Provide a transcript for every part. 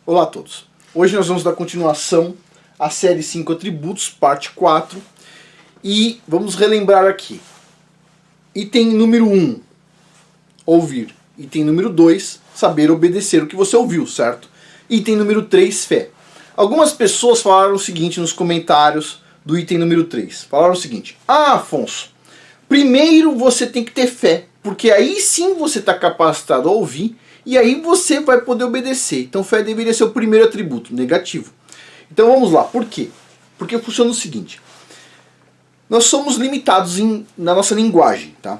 Olá a todos. Hoje nós vamos dar continuação à série 5 atributos, parte 4. E vamos relembrar aqui. Item número 1, ouvir. Item número 2, saber obedecer o que você ouviu, certo? Item número 3, fé. Algumas pessoas falaram o seguinte nos comentários do item número 3. Falaram o seguinte: Afonso, primeiro você tem que ter fé, porque aí sim você está capacitado a ouvir e aí você vai poder obedecer. Então fé deveria ser o primeiro atributo, negativo. Então vamos lá, por quê? Porque funciona o seguinte: nós somos limitados na nossa linguagem, tá?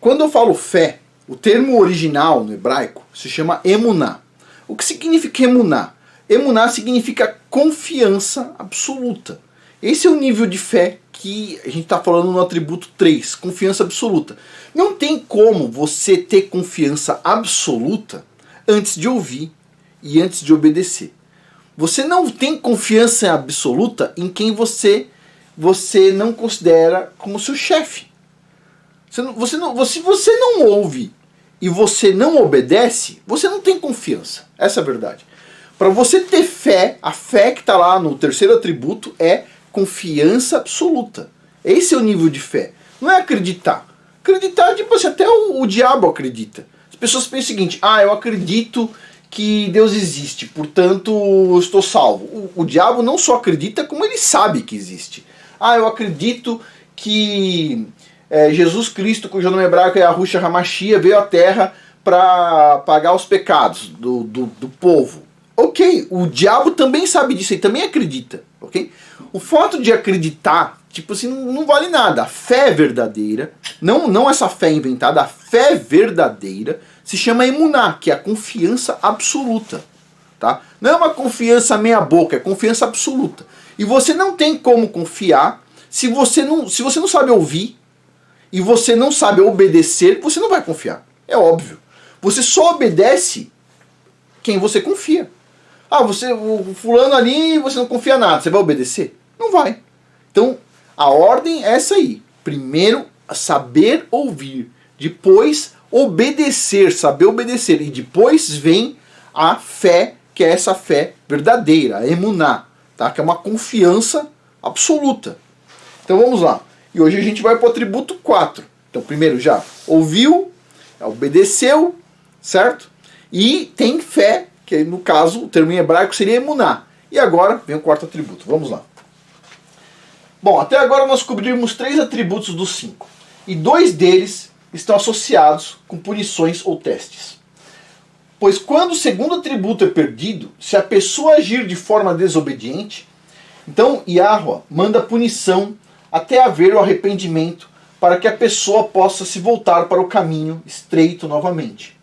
Quando eu falo fé, o termo original no hebraico se chama emuná. O que significa emuná? Emuná significa confiança absoluta. Esse é o nível de fé que a gente está falando no atributo 3, confiança absoluta. Não tem como você ter confiança absoluta antes de ouvir e antes de obedecer. Você não tem confiança absoluta em quem você não considera como seu chefe. Se você não ouve e você não obedece, você não tem confiança. Essa é a verdade. Para você ter fé, a fé que está lá no terceiro atributo é confiança absoluta. Esse é o nível de fé. Não é acreditar. Acreditar, tipo assim, até o diabo acredita. As pessoas pensam o seguinte: eu acredito que Deus existe, portanto eu estou salvo. O diabo não só acredita, como ele sabe que existe. Eu acredito que Jesus Cristo, cujo nome hebraico é Yahushua HaMashiach, veio à Terra para pagar os pecados do povo. Ok, o diabo também sabe disso e também acredita, ok? O fato de acreditar, tipo assim, não vale nada. A fé verdadeira, não essa fé inventada, a fé verdadeira se chama emuná, que é a confiança absoluta, tá? Não é uma confiança meia boca, é confiança absoluta. E você não tem como confiar se você não sabe ouvir e você não sabe obedecer, você não vai confiar. É óbvio. Você só obedece quem você confia. O fulano ali, você não confia nada, você vai obedecer? Não vai. Então, a ordem é essa aí. Primeiro, saber ouvir. Depois, obedecer, saber obedecer. E depois vem a fé, que é essa fé verdadeira, a emuná, tá? Que é uma confiança absoluta. Então vamos lá. E hoje a gente vai para o atributo 4. Então, primeiro já ouviu, obedeceu, certo? E tem fé, que no caso o termo em hebraico seria emuná. E agora vem o quarto atributo. Vamos lá. Bom, até agora nós cobrimos 3 atributos dos 5. E 2 deles estão associados com punições ou testes. Pois quando o segundo atributo é perdido, se a pessoa agir de forma desobediente, então Yahuwah manda punição até haver o arrependimento para que a pessoa possa se voltar para o caminho estreito novamente.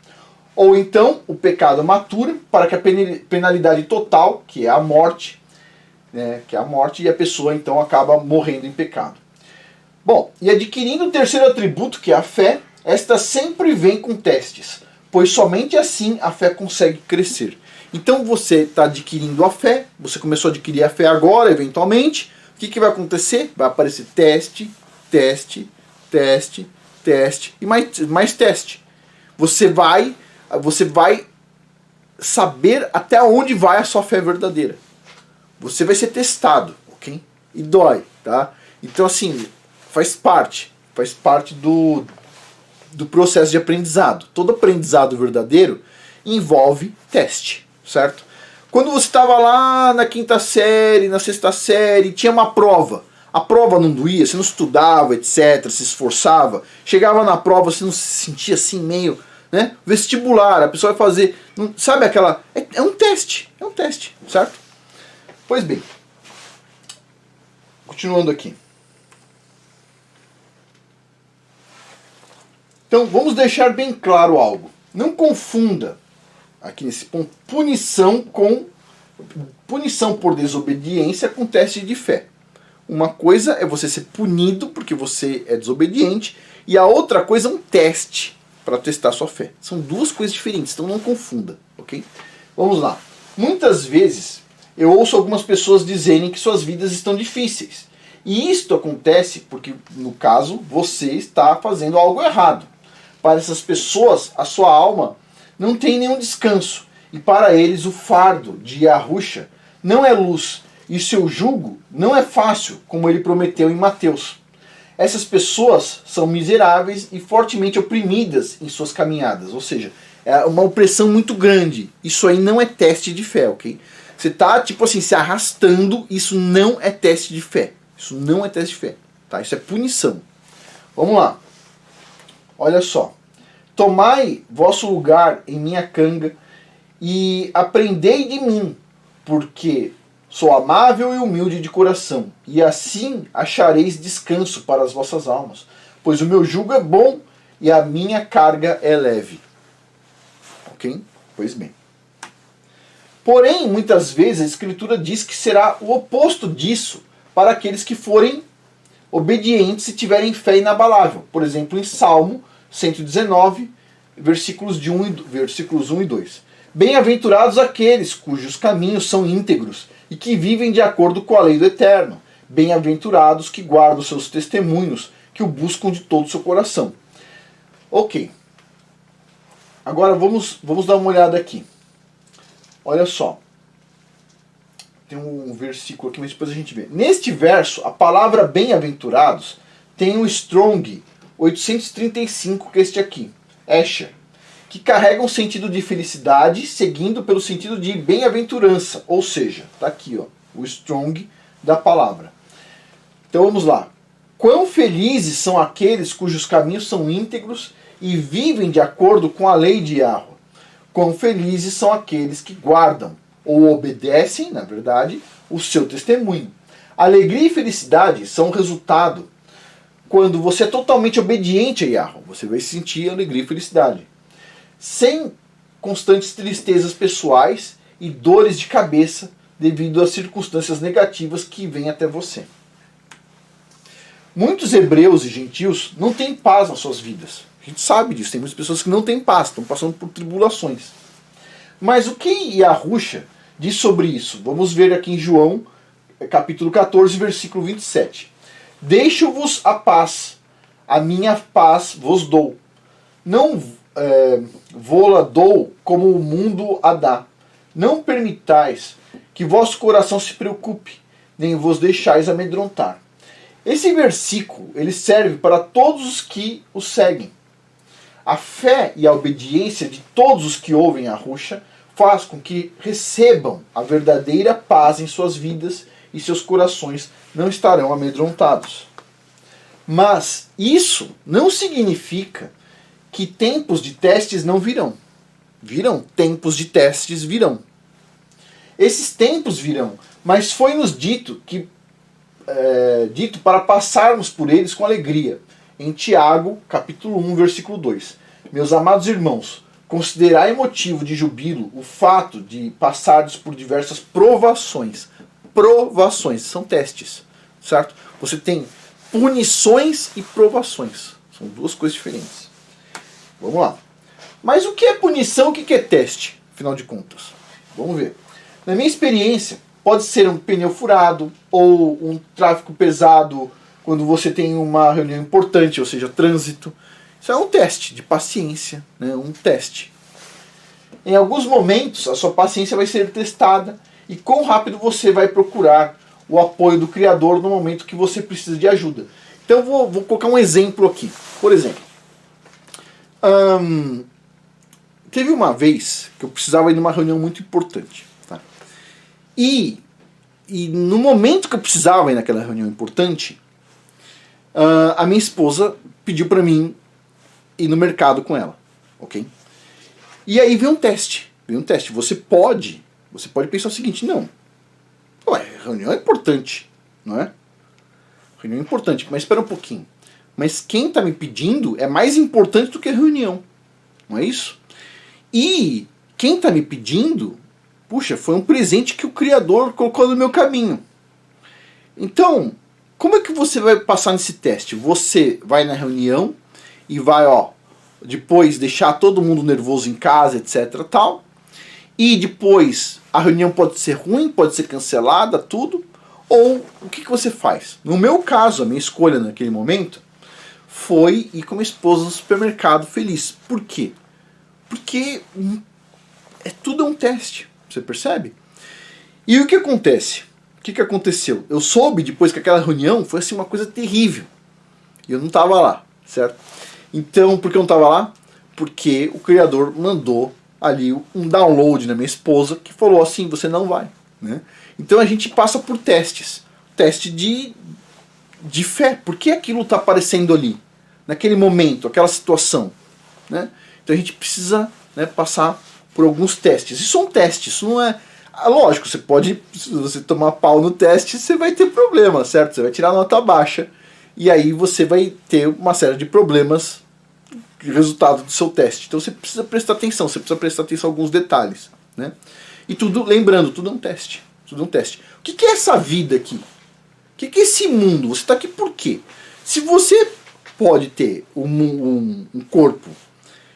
Ou então o pecado matura para que a penalidade total, que é a morte, e a pessoa então acaba morrendo em pecado. Bom, e adquirindo o terceiro atributo, que é a fé, esta sempre vem com testes, pois somente assim a fé consegue crescer. Então você está adquirindo a fé, você começou a adquirir a fé agora, eventualmente, o que vai acontecer? Vai aparecer teste, teste, teste, teste e mais teste. Você vai saber até onde vai a sua fé verdadeira. Você vai ser testado, ok? E dói, tá? Então assim, faz parte do processo de aprendizado. Todo aprendizado verdadeiro envolve teste, certo? Quando você estava lá na 5ª série, na 6ª série, tinha uma prova. A prova não doía, você não estudava, etc., se esforçava. Chegava na prova, você não se sentia assim meio, né? Vestibular, a pessoa vai fazer, sabe aquela... É um teste, certo? Pois bem, continuando aqui. Então, vamos deixar bem claro algo. Não confunda, aqui nesse ponto, punição por desobediência com teste de fé. Uma coisa é você ser punido porque você é desobediente, e a outra coisa é um teste para testar sua fé. São 2 coisas diferentes, então não confunda, ok? Vamos lá. Muitas vezes eu ouço algumas pessoas dizerem que suas vidas estão difíceis. E isto acontece porque, no caso, você está fazendo algo errado. Para essas pessoas, a sua alma não tem nenhum descanso. e para eles o fardo de Yahusha não é luz, e seu jugo não é fácil, como ele prometeu em Mateus. Essas pessoas são miseráveis e fortemente oprimidas em suas caminhadas, ou seja, é uma opressão muito grande. Isso aí não é teste de fé, ok? Você está, tipo assim, se arrastando, isso não é teste de fé. Isso não é teste de fé, tá? Isso é punição. Vamos lá. Olha só. Tomai vosso lugar em minha canga e aprendei de mim, porque sou amável e humilde de coração, e assim achareis descanso para as vossas almas, pois o meu jugo é bom e a minha carga é leve. Ok? Pois bem. Porém, muitas vezes a Escritura diz que será o oposto disso para aqueles que forem obedientes e tiverem fé inabalável. Por exemplo, em Salmo 119, versículos 1 e 2. Bem-aventurados aqueles cujos caminhos são íntegros e que vivem de acordo com a lei do Eterno. Bem-aventurados que guardam seus testemunhos, que o buscam de todo o seu coração. Ok. Agora vamos dar uma olhada aqui. Olha só. Tem um versículo aqui, mas depois a gente vê. Neste verso, a palavra bem-aventurados tem o Strong 835, que é este aqui, Escher, que carrega um sentido de felicidade, seguindo pelo sentido de bem-aventurança. Ou seja, está aqui, ó, o Strong da palavra. Então vamos lá. Quão felizes são aqueles cujos caminhos são íntegros e vivem de acordo com a lei de Yahweh. Quão felizes são aqueles que guardam, ou obedecem, na verdade, o seu testemunho. Alegria e felicidade são o resultado quando você é totalmente obediente a Yahweh. Você vai sentir alegria e felicidade. Sem constantes tristezas pessoais e dores de cabeça devido às circunstâncias negativas que vêm até você. Muitos hebreus e gentios não têm paz nas suas vidas. A gente sabe disso, tem muitas pessoas que não têm paz, estão passando por tribulações. Mas o que Yahusha diz sobre isso? Vamos ver aqui em João, capítulo 14, versículo 27. Deixo-vos a paz, a minha paz vos dou. Não vô-la dou como o mundo a dá. Não permitais que vosso coração se preocupe, nem vos deixais amedrontar. Esse versículo ele serve para todos os que o seguem. A fé e a obediência de todos os que ouvem a Yahusha faz com que recebam a verdadeira paz em suas vidas e seus corações não estarão amedrontados. Mas isso não significa que tempos de testes não virão. Virão, tempos de testes virão. Esses tempos virão, mas foi-nos dito para passarmos por eles com alegria. Em Tiago, capítulo 1, versículo 2. Meus amados irmãos, considerai motivo de jubilo o fato de passardes por diversas provações. Provações, são testes, certo? Você tem punições e provações. São duas coisas diferentes. Vamos lá. Mas o que é punição, o que é teste, afinal de contas? Vamos ver. Na minha experiência, pode ser um pneu furado ou um tráfego pesado quando você tem uma reunião importante, ou seja, trânsito. Isso é um teste de paciência, né? Um teste. Em alguns momentos, a sua paciência vai ser testada e quão rápido você vai procurar o apoio do Criador no momento que você precisa de ajuda. Então, vou colocar um exemplo aqui. Por exemplo, teve uma vez que eu precisava ir numa reunião muito importante. Tá? E no momento que eu precisava ir naquela reunião importante, a minha esposa pediu para mim ir no mercado com ela, ok? E aí veio um teste. Você pode pensar o seguinte, não, reunião é importante, não é? Reunião é importante, mas espera um pouquinho. Mas quem está me pedindo é mais importante do que a reunião, não é isso? E quem está me pedindo, puxa, foi um presente que o Criador colocou no meu caminho. Então, como é que você vai passar nesse teste? Você vai na reunião e vai, depois deixar todo mundo nervoso em casa, etc, tal. E depois a reunião pode ser ruim, pode ser cancelada, tudo. Ou o que você faz? No meu caso, a minha escolha naquele momento foi ir com a minha esposa no supermercado feliz. Por quê? Porque tudo é um teste, você percebe? E o que acontece? O que aconteceu? Eu soube depois que aquela reunião foi assim uma coisa terrível. E eu não estava lá, certo? Então, por que eu não estava lá? Porque o criador mandou ali um download na minha esposa que falou assim, você não vai. Né? Então a gente passa por testes. Teste de fé. Por que aquilo está aparecendo ali? Naquele momento, aquela situação. Né? Então a gente precisa, né, passar por alguns testes. Isso são testes, isso não é... Lógico, você pode, se você tomar pau no teste, você vai ter problema, certo? Você vai tirar nota baixa. E aí você vai ter uma série de problemas resultado do seu teste. Então você precisa prestar atenção, você precisa prestar atenção a alguns detalhes. Né? E tudo, lembrando, tudo é um teste. Tudo é um teste. O que é essa vida aqui? O que é esse mundo? Você está aqui por quê? Se você pode ter um corpo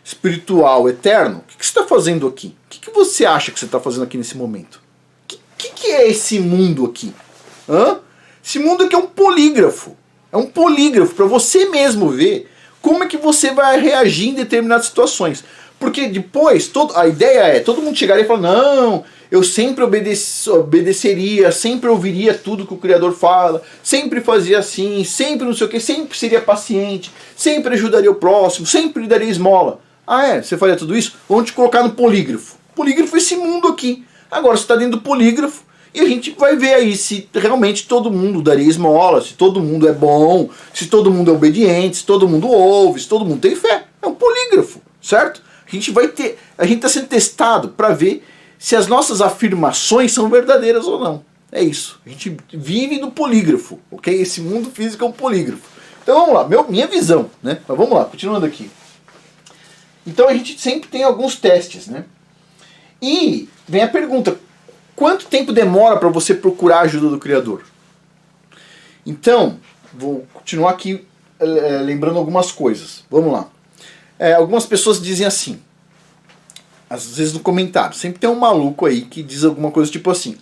espiritual eterno, o que você está fazendo aqui? O que você acha que você está fazendo aqui nesse momento? O que é esse mundo aqui? Hã? Esse mundo aqui é um polígrafo. É um polígrafo para você mesmo ver como é que você vai reagir em determinadas situações. Porque depois, a ideia é todo mundo chegar e falar, não, eu sempre obedeceria, sempre ouviria tudo que o Criador fala, sempre fazia assim, sempre não sei o que, sempre seria paciente, sempre ajudaria o próximo, sempre daria esmola. Ah é? Você faria tudo isso? Vamos te colocar no polígrafo. Polígrafo é esse mundo aqui. Agora você está dentro do polígrafo e a gente vai ver aí se realmente todo mundo daria esmola, se todo mundo é bom, se todo mundo é obediente, se todo mundo ouve, se todo mundo tem fé. É um polígrafo, certo? A gente está sendo testado para ver se as nossas afirmações são verdadeiras ou não. É isso. A gente vive no polígrafo, ok? Esse mundo físico é um polígrafo. Então vamos lá, minha visão, né? Mas vamos lá, continuando aqui. Então a gente sempre tem alguns testes, né? E vem a pergunta, quanto tempo demora para você procurar a ajuda do Criador? Então, vou continuar aqui lembrando algumas coisas. Vamos lá. Algumas pessoas dizem assim, às vezes no comentário, sempre tem um maluco aí que diz alguma coisa tipo assim,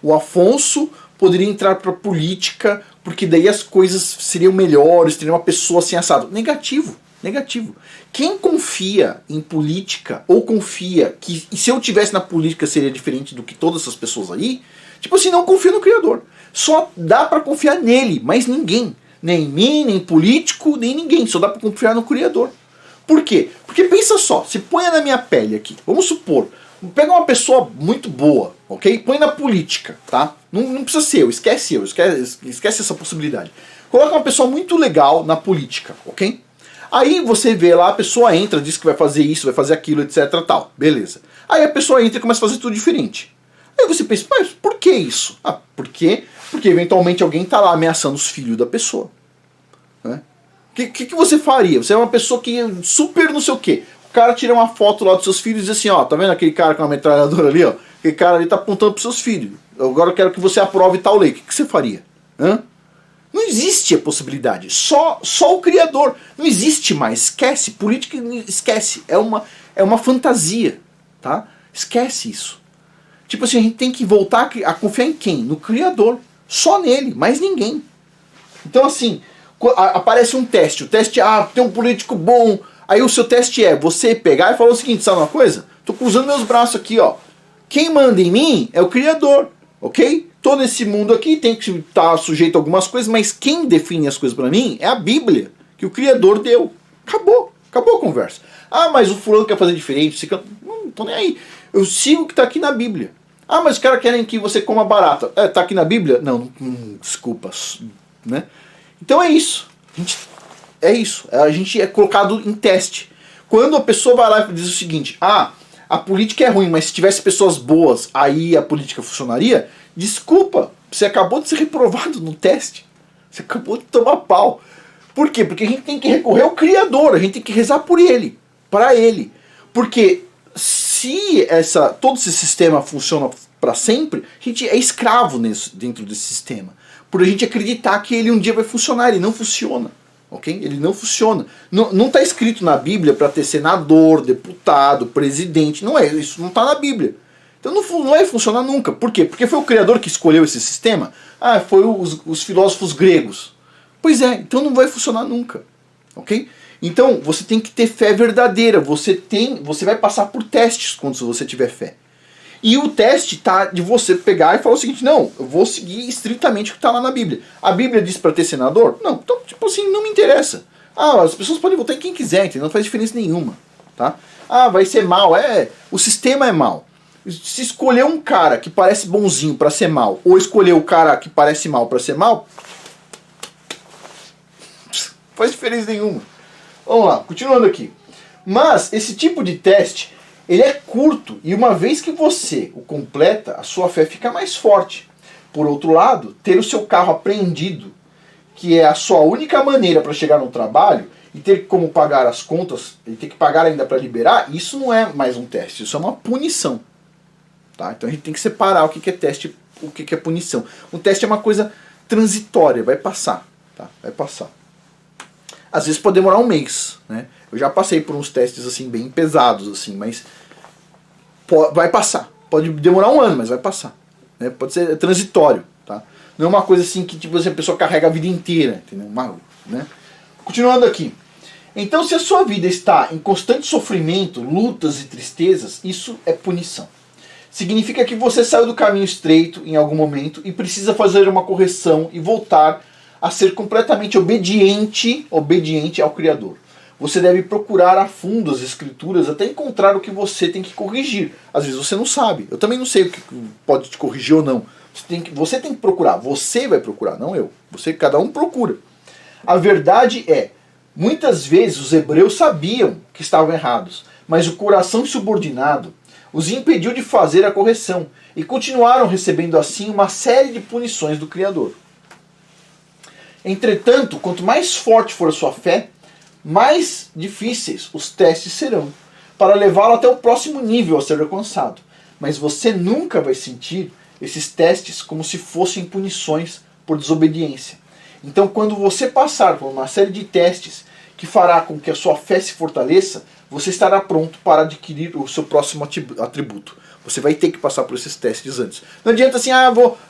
o Afonso poderia entrar para política porque daí as coisas seriam melhores, teria uma pessoa assim assado. Negativo. Quem confia em política, ou confia que se eu tivesse na política seria diferente do que todas essas pessoas aí, tipo assim, não confia no Criador. Só dá para confiar nele, mas ninguém. Nem em mim, nem em político, nem ninguém. Só dá para confiar no Criador. Por quê? Porque pensa só, se põe na minha pele aqui, vamos supor, pega uma pessoa muito boa, ok? Põe na política, tá? Não precisa ser esquece essa possibilidade. Coloca uma pessoa muito legal na política, ok? Aí você vê lá, a pessoa entra, diz que vai fazer isso, vai fazer aquilo, etc, tal, beleza. Aí a pessoa entra e começa a fazer tudo diferente. Aí você pensa, mas por que isso? Por quê? Porque eventualmente alguém está lá ameaçando os filhos da pessoa. Né? O que você faria? Você é uma pessoa que super não sei o quê. O cara tira uma foto lá dos seus filhos e diz assim, ó, tá vendo aquele cara com uma metralhadora ali, ó? Aquele cara ali tá apontando pros seus filhos. Agora eu quero que você aprove tal lei. O que você faria? Hã? Não existe a possibilidade. Só o Criador. Não existe mais. Esquece. Política, esquece. É uma fantasia. Tá? Esquece isso. Tipo assim, a gente tem que voltar a confiar em quem? No Criador. Só nele. Mais ninguém. Então assim, aparece um teste. O teste, tem um político bom. Aí o seu teste é você pegar e falar o seguinte, sabe uma coisa? Tô cruzando meus braços aqui, ó. Quem manda em mim é o Criador. Ok? Tô nesse mundo aqui, tem que estar sujeito a algumas coisas, mas quem define as coisas para mim é a Bíblia, que o Criador deu. Acabou a conversa. Mas o fulano quer fazer diferente, não tô nem aí. Eu sigo o que tá aqui na Bíblia. Mas os caras querem que você coma barata. Tá aqui na Bíblia? Não, desculpa. Né? Então é isso. A gente é colocado em teste. Quando a pessoa vai lá e diz o seguinte, a política é ruim, mas se tivesse pessoas boas, aí a política funcionaria? Desculpa, você acabou de ser reprovado no teste. Você acabou de tomar pau. Por quê? Porque a gente tem que recorrer ao Criador, a gente tem que rezar por Ele, para Ele. Porque se todo esse sistema funciona para sempre, a gente é escravo dentro desse sistema. Por a gente acreditar que ele um dia vai funcionar, ele não funciona. Okay? Ele não funciona. Não está escrito na Bíblia para ter senador, deputado, presidente. Não é, isso não está na Bíblia. Então não vai funcionar nunca. Por quê? Porque foi o Criador que escolheu esse sistema? Foi os filósofos gregos. Pois é, então não vai funcionar nunca. Ok? Então, você tem que ter fé verdadeira. Você vai passar por testes quando você tiver fé. E o teste tá de você pegar e falar o seguinte: não, eu vou seguir estritamente o que está lá na Bíblia. A Bíblia diz para ter senador? Não, então, tipo assim, não me interessa. As pessoas podem votar em quem quiser, entendeu? Não faz diferença nenhuma, tá? Vai ser mal, o sistema é mal. Se escolher um cara que parece bonzinho para ser mal, ou escolher o cara que parece mal para ser mal, não faz diferença nenhuma. Vamos lá, continuando aqui. Mas esse tipo de teste, ele é curto, e uma vez que você o completa, a sua fé fica mais forte. Por outro lado, ter o seu carro apreendido, que é a sua única maneira para chegar no trabalho, e ter como pagar as contas, e ter que pagar ainda para liberar, isso não é mais um teste, isso é uma punição. Tá? Então a gente tem que separar o que é teste e o que é punição. Um teste é uma coisa transitória, vai passar. Tá? Vai passar. Às vezes pode demorar um mês. Né? Eu já passei por uns testes assim bem pesados, assim, mas vai passar. Pode demorar um ano, mas vai passar. Né? Pode ser transitório. Tá? Não é uma coisa assim que tipo, a pessoa carrega a vida inteira. Entendeu? Né? Continuando aqui. Então, se a sua vida está em constante sofrimento, lutas e tristezas, isso é punição. Significa que você saiu do caminho estreito em algum momento e precisa fazer uma correção e voltar a ser completamente obediente ao Criador. Você deve procurar a fundo as Escrituras até encontrar o que você tem que corrigir. Às vezes você não sabe. Eu também não sei o que pode te corrigir ou não. Você tem que procurar. Você vai procurar, não eu. Cada um procura. A verdade é, muitas vezes os hebreus sabiam que estavam errados, mas o coração insubordinado os impediu de fazer a correção e continuaram recebendo assim uma série de punições do Criador. Entretanto, quanto mais forte for a sua fé, mais difíceis os testes serão, para levá-lo até o próximo nível a ser alcançado. Mas você nunca vai sentir esses testes como se fossem punições por desobediência. Então, quando você passar por uma série de testes que fará com que a sua fé se fortaleça, você estará pronto para adquirir o seu próximo atributo. Você vai ter que passar por esses testes antes. Não adianta assim,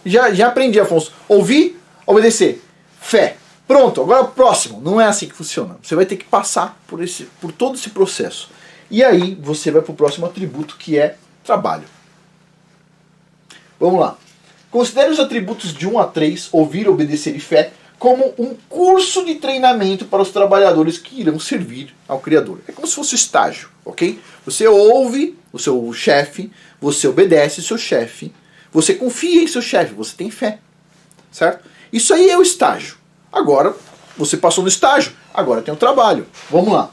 já aprendi, Afonso. Ouvir, obedecer. Fé. Pronto, agora o próximo. Não é assim que funciona. Você vai ter que passar por todo esse processo. E aí você vai para o próximo atributo, que é trabalho. Vamos lá. Considere os atributos de 1 a 3, ouvir, obedecer e fé, como um curso de treinamento para os trabalhadores que irão servir ao Criador. É como se fosse estágio, ok? Você ouve o seu chefe, você obedece o seu chefe, você confia em seu chefe, você tem fé, certo? Isso aí é o estágio. Agora, você passou no estágio, agora tem o trabalho. Vamos lá.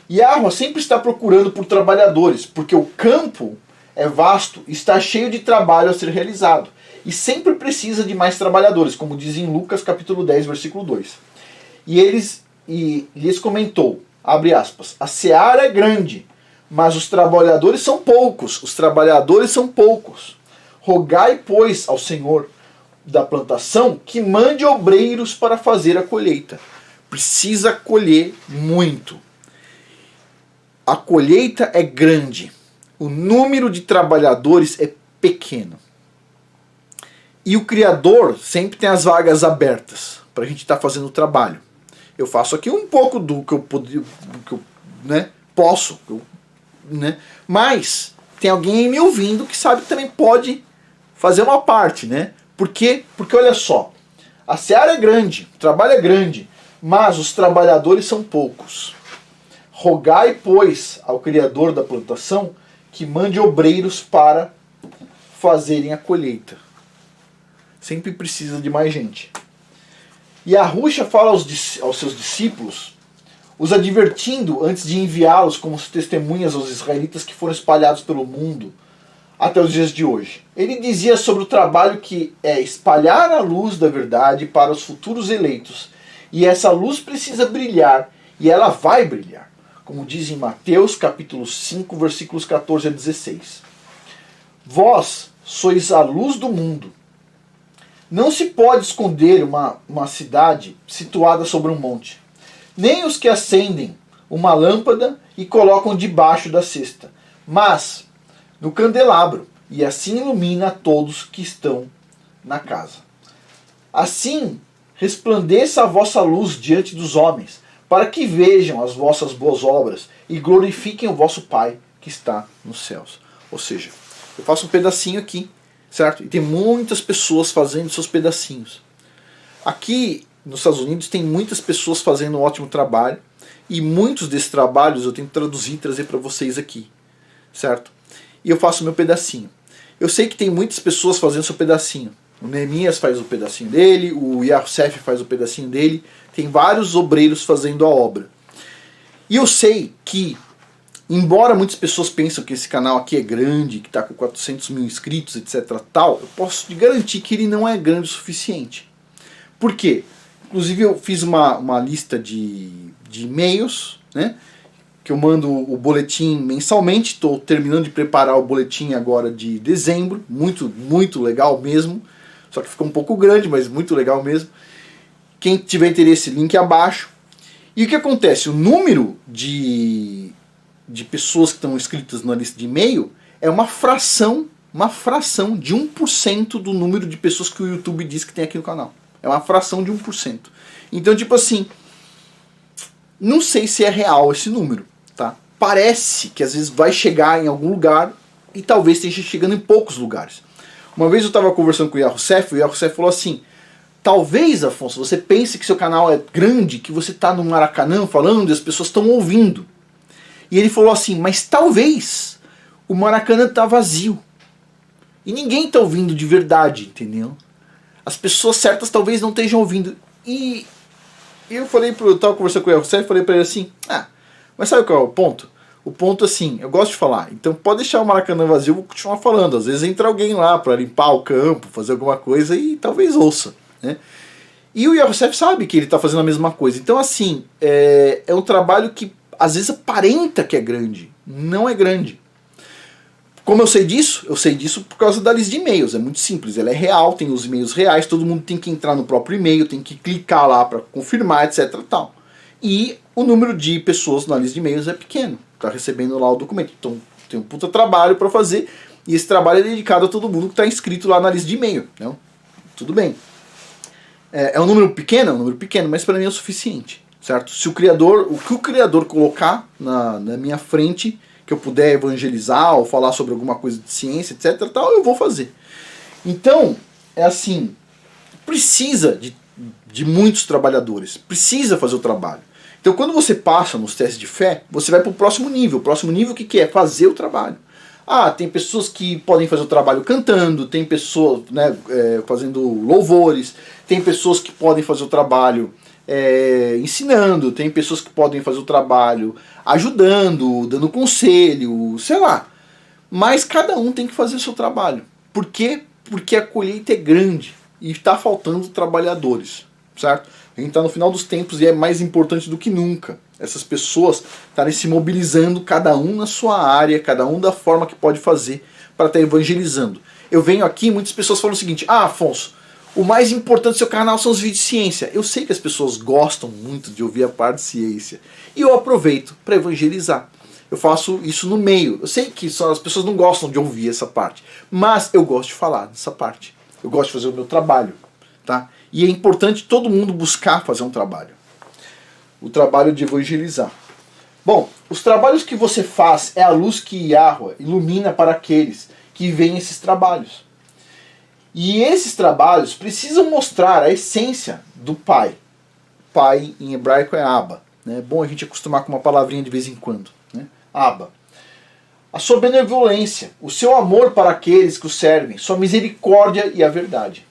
Yahweh sempre está procurando por trabalhadores, porque o campo é vasto e está cheio de trabalho a ser realizado. E sempre precisa de mais trabalhadores, como diz em Lucas capítulo 10, versículo 2. E lhes comentou, abre aspas, a seara é grande, mas os trabalhadores são poucos. Os trabalhadores são poucos. Rogai, pois, ao Senhor da plantação que mande obreiros para fazer a colheita. Precisa colher muito. A colheita é grande. O número de trabalhadores é pequeno. E o Criador sempre tem as vagas abertas para a gente estar fazendo o trabalho. Eu faço aqui um pouco do que eu posso. Mas tem alguém me ouvindo que sabe que também pode fazer uma parte. Né? Por quê? Porque olha só, a seara é grande, o trabalho é grande, mas os trabalhadores são poucos. Rogai, pois, ao Criador da plantação que mande obreiros para fazerem a colheita. Sempre precisa de mais gente. E a Yahushua fala aos seus discípulos, os advertindo antes de enviá-los como testemunhas aos israelitas que foram espalhados pelo mundo até os dias de hoje. Ele dizia sobre o trabalho que é espalhar a luz da verdade para os futuros eleitos. E essa luz precisa brilhar, e ela vai brilhar. Como diz em Mateus capítulo 5, versículos 14 a 16. Vós sois a luz do mundo. Não se pode esconder uma cidade situada sobre um monte. Nem os que acendem uma lâmpada e colocam debaixo da cesta, mas no candelabro, e assim ilumina todos que estão na casa. Assim resplandeça a vossa luz diante dos homens, para que vejam as vossas boas obras e glorifiquem o vosso Pai que está nos céus. Ou seja, eu faço um pedacinho aqui, certo? E tem muitas pessoas fazendo seus pedacinhos. Aqui nos Estados Unidos tem muitas pessoas fazendo um ótimo trabalho, e muitos desses trabalhos eu tenho que traduzir e trazer para vocês aqui, certo? E eu faço meu pedacinho. Eu sei que tem muitas pessoas fazendo seu pedacinho. O Neemias faz o pedacinho dele, o Yahusef faz o pedacinho dele, tem vários obreiros fazendo a obra. E eu sei que, embora muitas pessoas pensem que esse canal aqui é grande, que está com 400 mil inscritos, etc. tal, eu posso te garantir que ele não é grande o suficiente. Por quê? Inclusive eu fiz uma lista de e-mails, né? Que eu mando o boletim mensalmente, estou terminando de preparar o boletim agora de dezembro, muito legal mesmo, só que ficou um pouco grande, mas muito legal mesmo. Quem tiver interesse, link abaixo. E o que acontece? O número de pessoas que estão inscritas na lista de e-mail é uma fração de 1% do número de pessoas que o YouTube diz que tem aqui no canal. É uma fração de 1%. Então, tipo assim, não sei se é real esse número, tá? Parece que às vezes vai chegar em algum lugar e talvez esteja chegando em poucos lugares. Uma vez eu estava conversando com o Yahusef falou assim: talvez, Afonso, você pense que seu canal é grande, que você está no Maracanã falando e as pessoas estão ouvindo. E ele falou assim, mas talvez o Maracanã está vazio. E ninguém está ouvindo de verdade, entendeu? As pessoas certas talvez não estejam ouvindo. E eu estava conversando com o Yahusef, falei para ele assim, mas sabe qual é o ponto? O ponto, assim, eu gosto de falar, então pode deixar o Maracanã vazio, eu vou continuar falando. Às vezes entra alguém lá para limpar o campo, fazer alguma coisa e talvez ouça, né? E o Yahusef sabe que ele está fazendo a mesma coisa. Então, assim, é um trabalho que às vezes aparenta que é grande, não é grande. Como eu sei disso? Eu sei disso por causa da lista de e-mails. É muito simples, ela é real, tem os e-mails reais, todo mundo tem que entrar no próprio e-mail, tem que clicar lá para confirmar, etc. Tal. E o número de pessoas na lista de e-mails é pequeno, está recebendo lá o documento. Então tem um puta trabalho para fazer, e esse trabalho é dedicado a todo mundo que está inscrito lá na lista de e-mail. Né? Tudo bem. É um número pequeno, mas para mim é o suficiente. Certo? Se o que o criador colocar na minha frente, que eu puder evangelizar ou falar sobre alguma coisa de ciência, etc, tal, eu vou fazer. Então, é assim, precisa de muitos trabalhadores, precisa fazer o trabalho. Então, quando você passa nos testes de fé, você vai para o próximo nível. O próximo nível, o que é? Fazer o trabalho. Tem pessoas que podem fazer o trabalho cantando, tem pessoas, né, fazendo louvores, tem pessoas que podem fazer o trabalho ensinando, tem pessoas que podem fazer o trabalho ajudando, dando conselho, sei lá. Mas cada um tem que fazer o seu trabalho. Por quê? Porque a colheita é grande e está faltando trabalhadores, certo? A gente está no final dos tempos e é mais importante do que nunca essas pessoas estarem se mobilizando, cada um na sua área, cada um da forma que pode fazer para estar evangelizando. Eu venho aqui e muitas pessoas falam o seguinte: Afonso, o mais importante do seu canal são os vídeos de ciência. Eu sei que as pessoas gostam muito de ouvir a parte de ciência. E eu aproveito para evangelizar. Eu faço isso no meio. Eu sei que as pessoas não gostam de ouvir essa parte. Mas eu gosto de falar dessa parte. Eu gosto de fazer o meu trabalho. Tá? E é importante todo mundo buscar fazer um trabalho. O trabalho de evangelizar. Bom, os trabalhos que você faz é a luz que Yahweh ilumina para aqueles que veem esses trabalhos. E esses trabalhos precisam mostrar a essência do Pai. Pai em hebraico é Abba. É bom a gente acostumar com uma palavrinha de vez em quando. Né? Abba. A sua benevolência, o seu amor para aqueles que o servem, sua misericórdia e a verdade.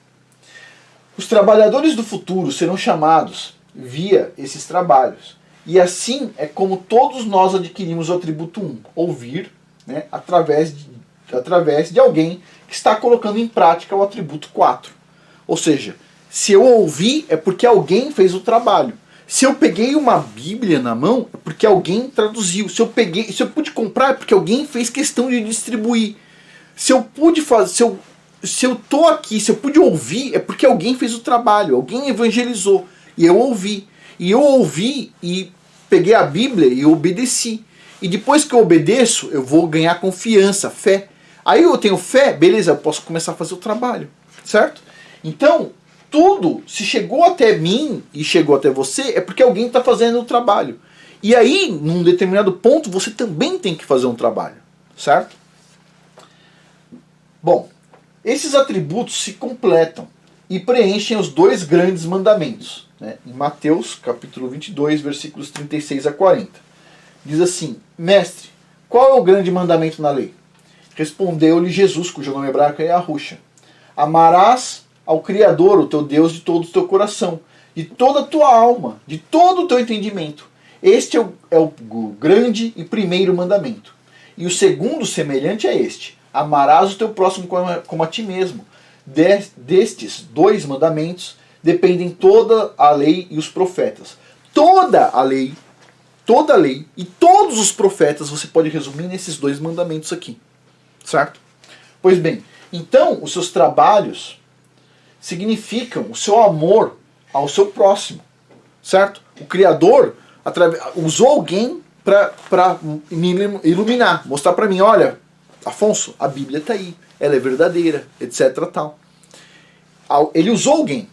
Os trabalhadores do futuro serão chamados via esses trabalhos. E assim é como todos nós adquirimos o atributo 1, ouvir, né, através de alguém que está colocando em prática o atributo 4. Ou seja, se eu ouvi é porque alguém fez o trabalho. Se eu peguei uma Bíblia na mão é porque alguém traduziu. Se eu pude comprar é porque alguém fez questão de distribuir. Se eu pude fazer, se eu tô aqui, se eu pude ouvir é porque alguém fez o trabalho, alguém evangelizou e eu ouvi. E eu ouvi e peguei a Bíblia e obedeci. E depois que eu obedeço, eu vou ganhar confiança, fé. Aí eu tenho fé, beleza, eu posso começar a fazer o trabalho, certo? Então, tudo, se chegou até mim e chegou até você, é porque alguém está fazendo o trabalho. E aí, num determinado ponto, você também tem que fazer um trabalho, certo? Bom, esses atributos se completam e preenchem os dois grandes mandamentos, né? Em Mateus, capítulo 22, versículos 36 a 40. Diz assim: Mestre, qual é o grande mandamento na lei? Respondeu-lhe Jesus, cujo nome hebraico é Yahushua: Amarás ao Criador, o teu Deus, de todo o teu coração, de toda a tua alma, de todo o teu entendimento. Este é o grande e primeiro mandamento. E o segundo semelhante é este: amarás o teu próximo como a ti mesmo. Destes dois mandamentos dependem toda a lei e os profetas. Toda a lei e todos os profetas você pode resumir nesses dois mandamentos aqui. Certo? Pois bem, então os seus trabalhos significam o seu amor ao seu próximo. Certo? O Criador usou alguém para me iluminar, mostrar para mim: olha, Afonso, a Bíblia está aí, ela é verdadeira, etc. Tal. Ele usou alguém.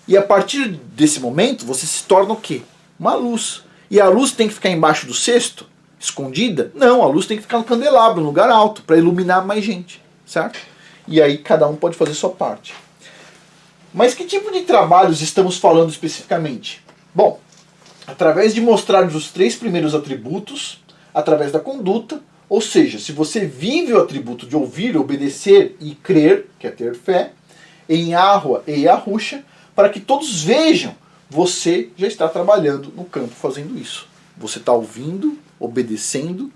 E a partir desse momento, você se torna o quê? Uma luz. E a luz tem que ficar embaixo do cesto, escondida? Não, a luz tem que ficar no candelabro, no lugar alto, para iluminar mais gente, certo? E aí cada um pode fazer sua parte. Mas que tipo de trabalhos estamos falando especificamente? Bom, através de mostrar os 3 primeiros atributos, através da conduta, ou seja, se você vive o atributo de ouvir, obedecer e crer, que é ter fé, em Yahweh e Yahushua, para que todos vejam, você já está trabalhando no campo fazendo isso. Você está ouvindo, obedecendo,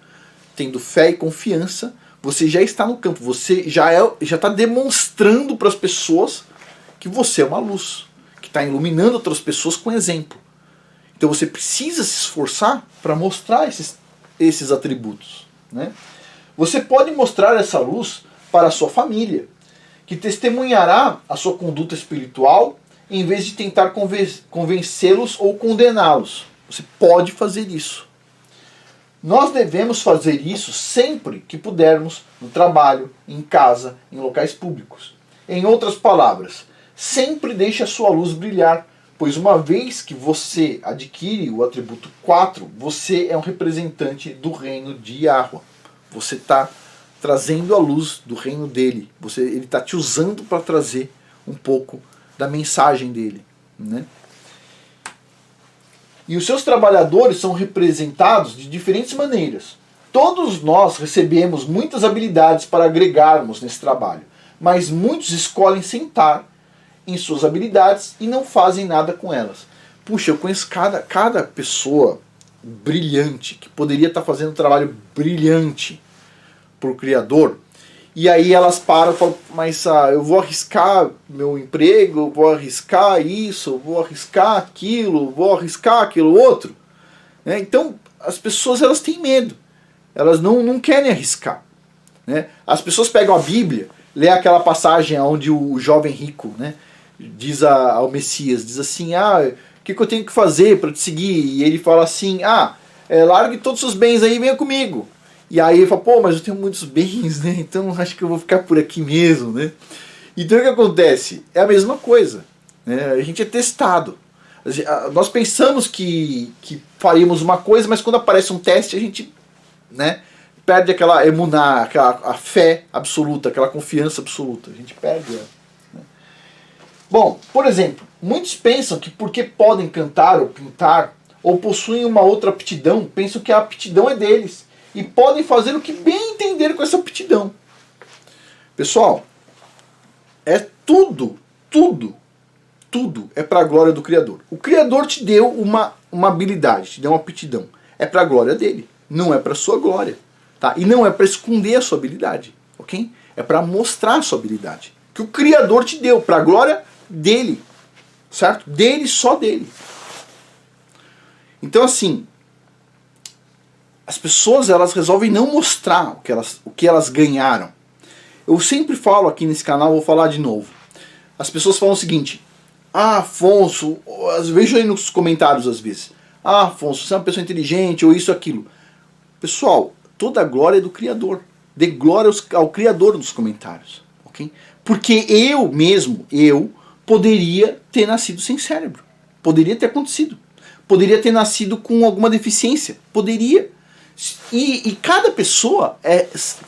tendo fé e confiança, você já está no campo, você já está demonstrando para as pessoas que você é uma luz, que está iluminando outras pessoas com exemplo. Então você precisa se esforçar para mostrar esses atributos, né? Você pode mostrar essa luz para a sua família, que testemunhará a sua conduta espiritual em vez de tentar convencê-los ou condená-los. Você pode fazer isso. Nós devemos fazer isso sempre que pudermos, no trabalho, em casa, em locais públicos. Em outras palavras, sempre deixe a sua luz brilhar, pois uma vez que você adquire o atributo 4, você é um representante do reino de Yahweh. Você está trazendo a luz do reino dele. Ele está te usando para trazer um pouco da mensagem dele, né? E os seus trabalhadores são representados de diferentes maneiras. Todos nós recebemos muitas habilidades para agregarmos nesse trabalho, mas muitos escolhem sentar em suas habilidades e não fazem nada com elas. Puxa, eu conheço cada pessoa brilhante, que poderia estar fazendo um trabalho brilhante para o Criador, e aí elas param e falam: mas eu vou arriscar meu emprego, eu vou arriscar isso, eu vou arriscar aquilo, vou arriscar aquilo outro. Né? Então as pessoas, elas têm medo, elas não querem arriscar. Né? As pessoas pegam a Bíblia, lê aquela passagem onde o jovem rico, né, diz ao Messias, diz assim: o que eu tenho que fazer para te seguir? E ele fala assim: largue todos os seus bens aí e venha comigo. E aí ele fala: pô, mas eu tenho muitos bens, né? Então acho que eu vou ficar por aqui mesmo, né? Então o que acontece? É a mesma coisa, né? A gente é testado. Nós pensamos que faríamos uma coisa, mas quando aparece um teste a gente, né, perde aquela emuná, a fé absoluta, aquela confiança absoluta. A gente perde ela. Né? Bom, por exemplo, muitos pensam que porque podem cantar ou pintar ou possuem uma outra aptidão, pensam que a aptidão é deles. E podem fazer o que bem entender com essa aptidão. Pessoal, é tudo é para a glória do Criador. O Criador te deu uma habilidade, te deu uma aptidão. É para a glória dele, não é para a sua glória. Tá? E não é para esconder a sua habilidade. Ok? É para mostrar a sua habilidade. Que o Criador te deu para a glória dele. Certo? Dele, só dele. Então assim, as pessoas, elas resolvem não mostrar o que elas ganharam. Eu sempre falo aqui nesse canal, vou falar de novo. As pessoas falam o seguinte: Afonso, vejo aí nos comentários às vezes: Afonso, você é uma pessoa inteligente, ou isso, aquilo. Pessoal, toda a glória é do Criador. Dê glória ao Criador nos comentários. Okay? Porque eu poderia ter nascido sem cérebro. Poderia ter acontecido. Poderia ter nascido com alguma deficiência. Poderia. E cada pessoa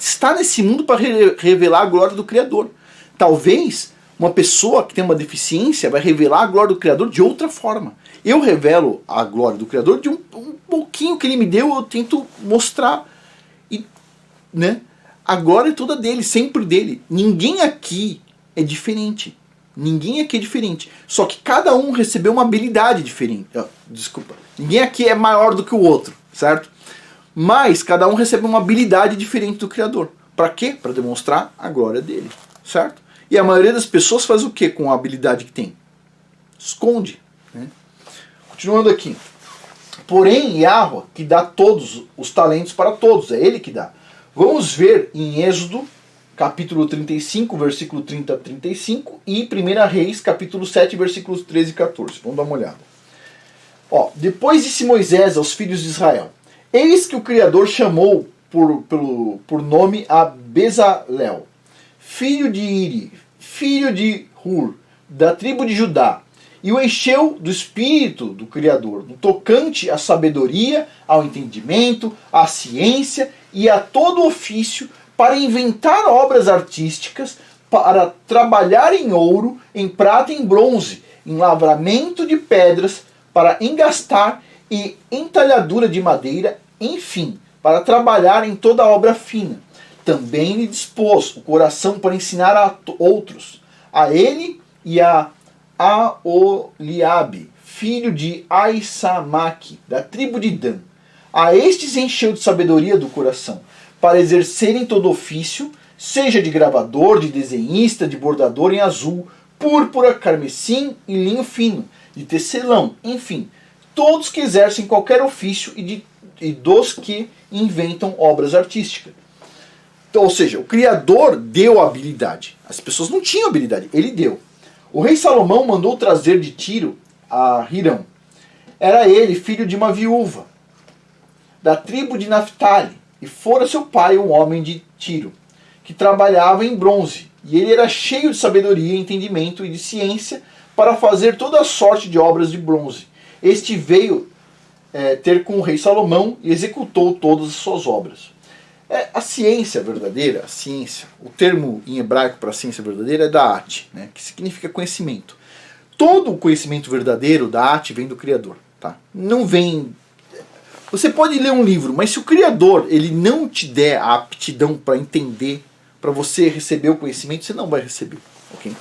está nesse mundo para revelar a glória do Criador. Talvez uma pessoa que tem uma deficiência vai revelar a glória do Criador de outra forma. Eu revelo a glória do Criador de um pouquinho que ele me deu, eu tento mostrar. E, né? A glória é toda dele, sempre dele. Ninguém aqui é diferente. Ninguém aqui é diferente. Só que cada um recebeu uma habilidade diferente. Desculpa. Ninguém aqui é maior do que o outro, certo? Mas cada um recebe uma habilidade diferente do Criador. Para quê? Para demonstrar a glória dele, certo? E a maioria das pessoas faz o que com a habilidade que tem? Esconde. Né? Continuando aqui. Porém, Yahweh que dá todos os talentos para todos. É ele que dá. Vamos ver em Êxodo, capítulo 35, versículo 30 a 35, e 1 Reis, capítulo 7, versículos 13 e 14. Vamos dar uma olhada. Depois disse Moisés aos filhos de Israel: eis que o Criador chamou por nome a Bezalel, filho de Iri, filho de Hur, da tribo de Judá, e o encheu do Espírito do Criador, no tocante à sabedoria, ao entendimento, à ciência e a todo ofício, para inventar obras artísticas, para trabalhar em ouro, em prata e em bronze, em lavramento de pedras, para engastar e entalhadura de madeira, enfim, para trabalhar em toda obra fina. Também lhe dispôs o coração para ensinar a outros, a ele e a Aholiabe, filho de Aissamaque, da tribo de Dan. A estes encheu de sabedoria do coração, para exercerem todo ofício, seja de gravador, de desenhista, de bordador em azul, púrpura, carmesim e linho fino, de tecelão, enfim, todos que exercem qualquer ofício e dos que inventam obras artísticas. Então, ou seja, o Criador deu a habilidade. As pessoas não tinham habilidade, ele deu. O rei Salomão mandou trazer de Tiro a Hirão. Era ele filho de uma viúva, da tribo de Naphtali, e fora seu pai um homem de Tiro, que trabalhava em bronze, e ele era cheio de sabedoria, entendimento e de ciência para fazer toda a sorte de obras de bronze. Este veio ter com o rei Salomão e executou todas as suas obras. A ciência verdadeira, a ciência, o termo em hebraico para ciência verdadeira é da'at, né, que significa conhecimento. Todo o conhecimento verdadeiro, da'at, vem do Criador. Tá? Não vem... Você pode ler um livro, mas se o Criador ele não te der a aptidão para entender, para você receber o conhecimento, você não vai receber. Okay?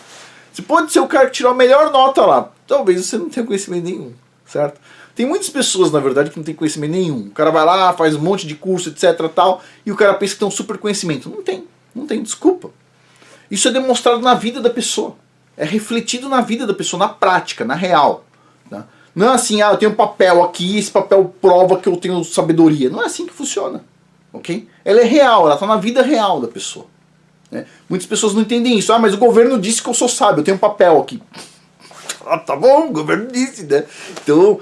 Você pode ser o cara que tirou a melhor nota lá. Talvez você não tenha conhecimento nenhum, certo? Tem muitas pessoas, na verdade, que não tem conhecimento nenhum. O cara vai lá, faz um monte de curso, etc, tal, e o cara pensa que tem um super conhecimento. Não tem, desculpa. Isso é demonstrado na vida da pessoa. É refletido na vida da pessoa, na prática, na real. Tá? Não é assim, eu tenho um papel aqui, esse papel prova que eu tenho sabedoria. Não é assim que funciona. Ok? Ela é real, ela está na vida real da pessoa. Né? Muitas pessoas não entendem isso. Mas o governo disse que eu sou sábio, eu tenho um papel aqui. Tá bom, o governo disse, né? Então...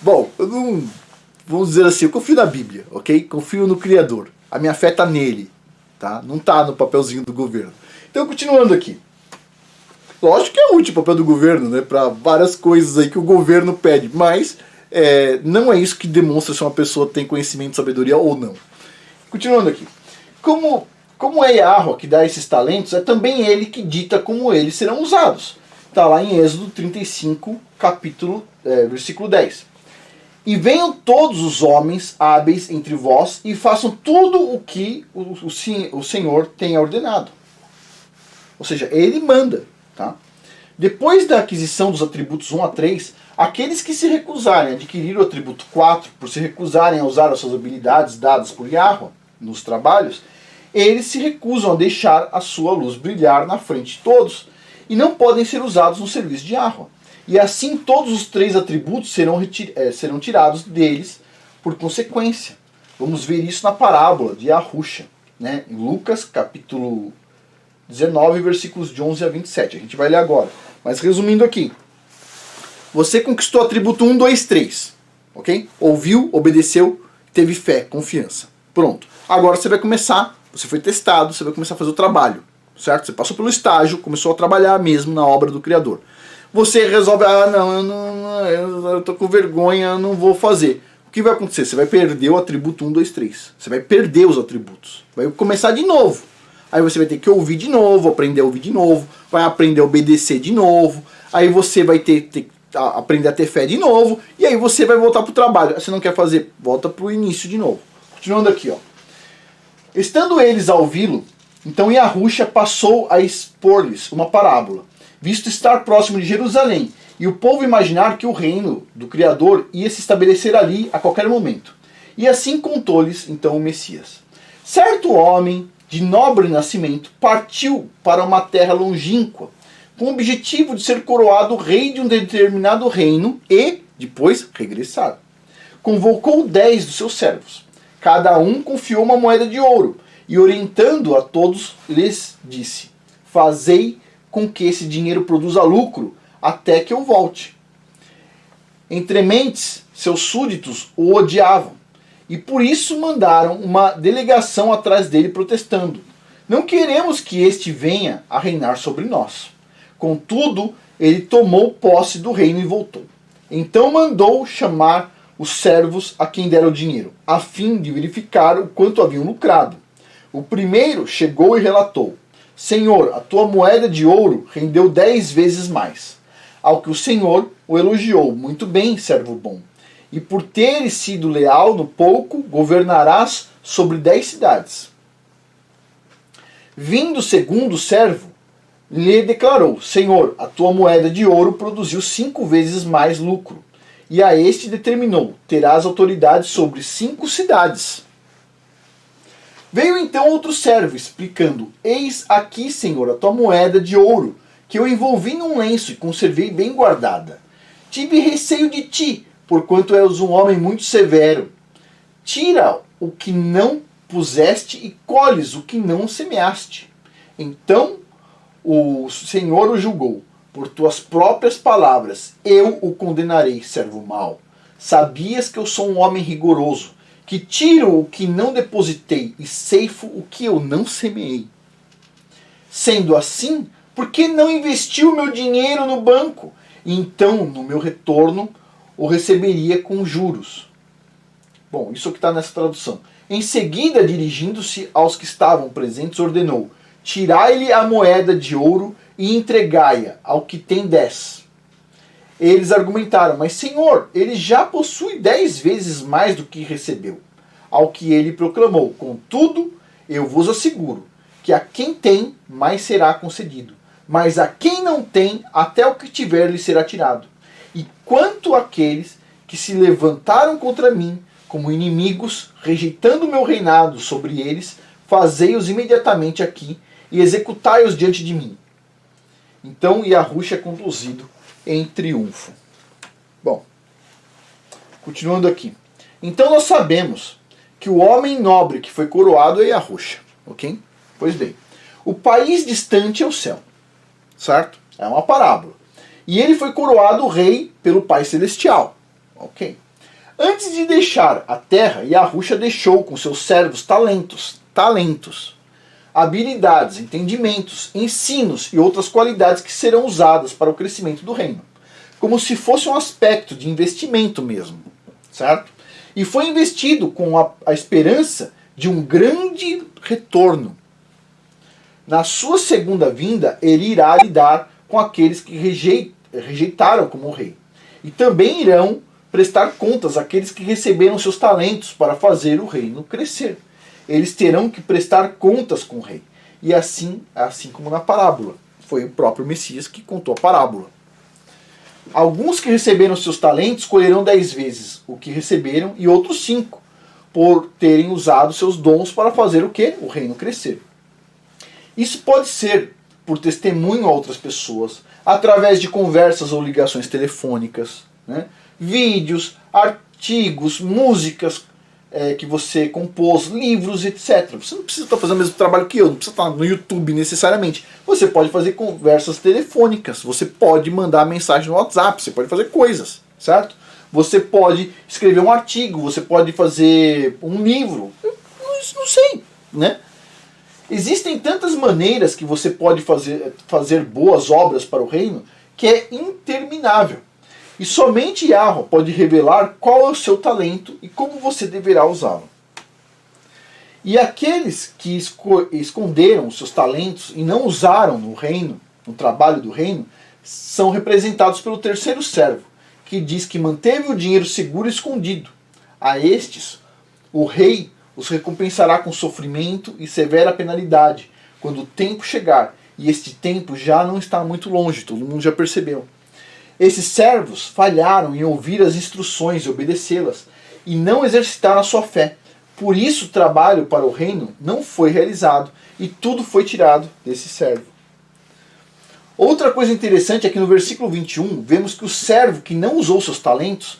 bom, eu não, vamos dizer assim, eu confio na Bíblia, ok? Confio no Criador. A minha fé está nele, tá? Não está no papelzinho do governo. Então, continuando aqui. Lógico que é útil o papel do governo, né? Para várias coisas aí que o governo pede, mas não é isso que demonstra se uma pessoa tem conhecimento, sabedoria ou não. Continuando aqui. Como é Yahweh que dá esses talentos, é também ele que dita como eles serão usados. Está lá em Êxodo 35, versículo 10. E venham todos os homens hábeis entre vós e façam tudo o que o Senhor tenha ordenado. Ou seja, ele manda. Tá? Depois da aquisição dos atributos 1 a 3, aqueles que se recusarem a adquirir o atributo 4, por se recusarem a usar as suas habilidades dadas por Yahweh nos trabalhos, eles se recusam a deixar a sua luz brilhar na frente de todos, e não podem ser usados no serviço de Yahweh. E assim todos os 3 atributos serão tirados deles por consequência. Vamos ver isso na parábola de Yahusha, né? Em Lucas capítulo 19, versículos de 11 a 27. A gente vai ler agora. Mas resumindo aqui. Você conquistou o atributo 1, 2, 3. Ok? Ouviu, obedeceu, teve fé, confiança. Pronto. Agora você vai começar, você foi testado, você vai começar a fazer o trabalho. certo? Você passou pelo estágio, começou a trabalhar mesmo na obra do Criador. Você resolve, eu tô com vergonha, eu não vou fazer. O que vai acontecer? Você vai perder o atributo 1, 2, 3. Você vai perder os atributos. Vai começar de novo. Aí você vai ter que ouvir de novo, aprender a ouvir de novo, vai aprender a obedecer de novo. Aí você vai ter que aprender a ter fé de novo. E aí você vai voltar pro trabalho. Você não quer fazer? Volta pro início de novo. Continuando aqui, ó. Estando eles a ouvi-lo, então Yahusha passou a expor-lhes uma parábola, visto estar próximo de Jerusalém, e o povo imaginar que o reino do Criador ia se estabelecer ali a qualquer momento. E assim contou-lhes então o Messias. Certo homem de nobre nascimento partiu para uma terra longínqua, com o objetivo de ser coroado rei de um determinado reino e, depois, regressar. Convocou 10 dos seus servos. Cada um confiou uma moeda de ouro, e orientando a todos, lhes disse: fazei com que esse dinheiro produza lucro, até que eu volte. Entre mentes, seus súditos o odiavam, e por isso mandaram uma delegação atrás dele protestando: não queremos que este venha a reinar sobre nós. Contudo, ele tomou posse do reino e voltou. Então mandou chamar os servos a quem deram o dinheiro, a fim de verificar o quanto haviam lucrado. O primeiro chegou e relatou: Senhor, a tua moeda de ouro rendeu 10 vezes mais. Ao que o Senhor o elogiou: muito bem, servo bom. E por teres sido leal no pouco, governarás sobre 10 cidades. Vindo o segundo servo, lhe declarou: Senhor, a tua moeda de ouro produziu 5 vezes mais lucro. E a este determinou: terás autoridade sobre 5 cidades. Veio então outro servo, explicando: eis aqui, Senhor, a tua moeda de ouro, que eu envolvi num lenço e conservei bem guardada. Tive receio de ti, porquanto és um homem muito severo. Tira o que não puseste e colhes o que não semeaste. Então o Senhor o julgou: por tuas próprias palavras eu o condenarei, servo mau. Sabias que eu sou um homem rigoroso, que tiro o que não depositei e ceifo o que eu não semeei. Sendo assim, por que não investiu o meu dinheiro no banco? E então, no meu retorno, o receberia com juros. Bom, isso que está nessa tradução. Em seguida, dirigindo-se aos que estavam presentes, ordenou: tirai-lhe a moeda de ouro e entregai-a ao que tem 10. Eles argumentaram: mas Senhor, ele já possui 10 vezes mais do que recebeu. Ao que ele proclamou: contudo, eu vos asseguro que a quem tem, mais será concedido. Mas a quem não tem, até o que tiver lhe será tirado. E quanto àqueles que se levantaram contra mim, como inimigos, rejeitando o meu reinado sobre eles, fazei-os imediatamente aqui e executai-os diante de mim. Então Yahusha é conduzido em triunfo. Bom, continuando aqui. Então nós sabemos que o homem nobre que foi coroado é Yahusha, ok? Pois bem, o país distante é o céu, certo? É uma parábola. E ele foi coroado rei pelo Pai Celestial, ok? Antes de deixar a terra, Yahusha deixou com seus servos talentos, habilidades, entendimentos, ensinos e outras qualidades que serão usadas para o crescimento do reino, como se fosse um aspecto de investimento mesmo, certo? E foi investido com a esperança de um grande retorno. Na sua segunda vinda, ele irá lidar com aqueles que rejeitaram como rei. E também irão prestar contas àqueles que receberam seus talentos para fazer o reino crescer. Eles terão que prestar contas com o rei. E assim como na parábola. Foi o próprio Messias que contou a parábola. Alguns que receberam seus talentos colherão 10 vezes o que receberam, e outros 5, por terem usado seus dons para fazer o quê? O reino crescer. Isso pode ser por testemunho a outras pessoas, através de conversas ou ligações telefônicas, né? Vídeos, artigos, músicas que você compôs, livros, etc. Você não precisa estar fazendo o mesmo trabalho que eu, não precisa estar no YouTube necessariamente. Você pode fazer conversas telefônicas, você pode mandar mensagem no WhatsApp, você pode fazer coisas, certo? Você pode escrever um artigo, você pode fazer um livro, não sei, né? Existem tantas maneiras que você pode fazer boas obras para o reino que é interminável. E somente Yahweh pode revelar qual é o seu talento e como você deverá usá-lo. E aqueles que esconderam os seus talentos e não usaram no reino, no trabalho do reino, são representados pelo terceiro servo, que diz que manteve o dinheiro seguro e escondido. A estes, o rei os recompensará com sofrimento e severa penalidade, quando o tempo chegar, e este tempo já não está muito longe, todo mundo já percebeu. Esses servos falharam em ouvir as instruções e obedecê-las, e não exercitaram a sua fé. Por isso o trabalho para o reino não foi realizado, e tudo foi tirado desse servo. Outra coisa interessante é que no versículo 21, vemos que o servo que não usou seus talentos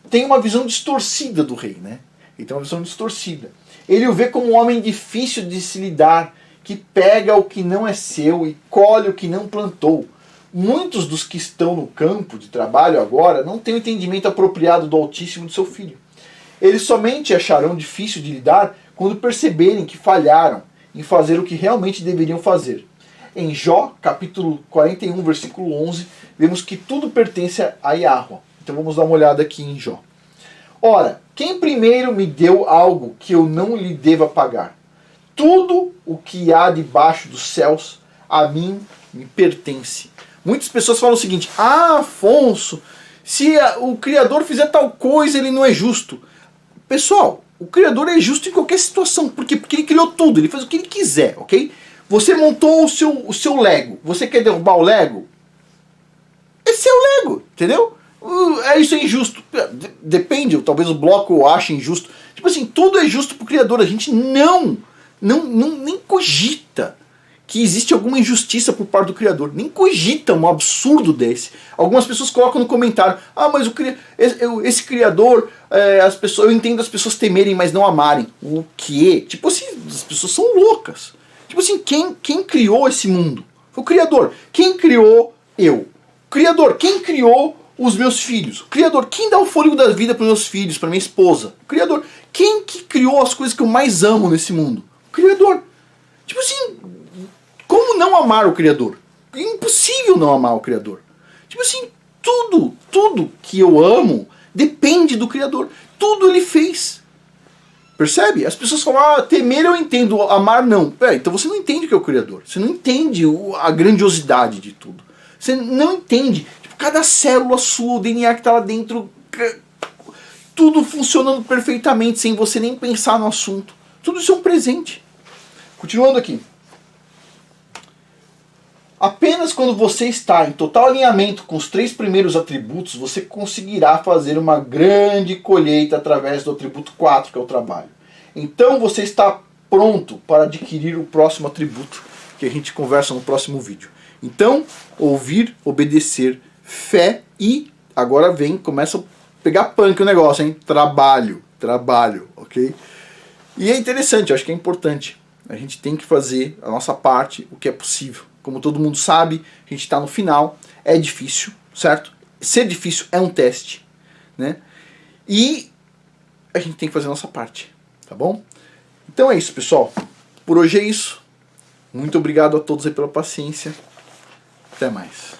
tem uma visão distorcida do rei, né? Ele tem uma visão distorcida. Ele o vê como um homem difícil de se lidar, que pega o que não é seu e colhe o que não plantou. Muitos dos que estão no campo de trabalho agora não têm o entendimento apropriado do Altíssimo do seu filho. Eles somente acharão difícil de lidar quando perceberem que falharam em fazer o que realmente deveriam fazer. Em Jó, capítulo 41, versículo 11, vemos que tudo pertence a Yahweh. Então vamos dar uma olhada aqui em Jó. Ora, quem primeiro me deu algo que eu não lhe deva pagar? Tudo o que há debaixo dos céus a mim me pertence. Muitas pessoas falam o seguinte: ah, Afonso, se o Criador fizer tal coisa, ele não é justo. Pessoal, o Criador é justo em qualquer situação. Por quê? Porque ele criou tudo, ele faz o que ele quiser, ok? Você montou o seu Lego, você quer derrubar o Lego? Esse é o Lego, entendeu? Isso é injusto. Depende, talvez o bloco ache injusto. Tipo assim, tudo é justo pro Criador. A gente nem cogita que existe alguma injustiça por parte do Criador. Nem cogita um absurdo desse. Algumas pessoas colocam no comentário: ah, mas esse Criador, eu entendo as pessoas temerem, mas não amarem. O quê? Tipo assim, as pessoas são loucas. Tipo assim, quem criou esse mundo? Foi o Criador. Quem criou eu? O Criador. Quem criou os meus filhos? O Criador. Quem dá o fôlego da vida para meus filhos, para minha esposa? O Criador. Quem que criou as coisas que eu mais amo nesse mundo? O Criador. Tipo assim, como não amar o Criador? É impossível não amar o Criador. Tipo assim, tudo que eu amo depende do Criador. Tudo ele fez. Percebe? As pessoas falam: ah, temer eu entendo, amar não. Então você não entende o que é o Criador. Você não entende a grandiosidade de tudo. Você não entende. Tipo, cada célula sua, o DNA que está lá dentro, tudo funcionando perfeitamente, sem você nem pensar no assunto. Tudo isso é um presente. Continuando aqui. Apenas quando você está em total alinhamento com os 3 primeiros atributos, você conseguirá fazer uma grande colheita através do atributo 4, que é o trabalho. Então você está pronto para adquirir o próximo atributo, que a gente conversa no próximo vídeo. Então, ouvir, obedecer, fé e, agora começa a pegar punk o negócio, hein? Trabalho, ok? E é interessante, eu acho que é importante. A gente tem que fazer a nossa parte, o que é possível. Como todo mundo sabe, a gente está no final, é difícil, certo? Ser difícil é um teste, né? E a gente tem que fazer a nossa parte, tá bom? Então é isso, pessoal. Por hoje é isso. Muito obrigado a todos aí pela paciência. Até mais.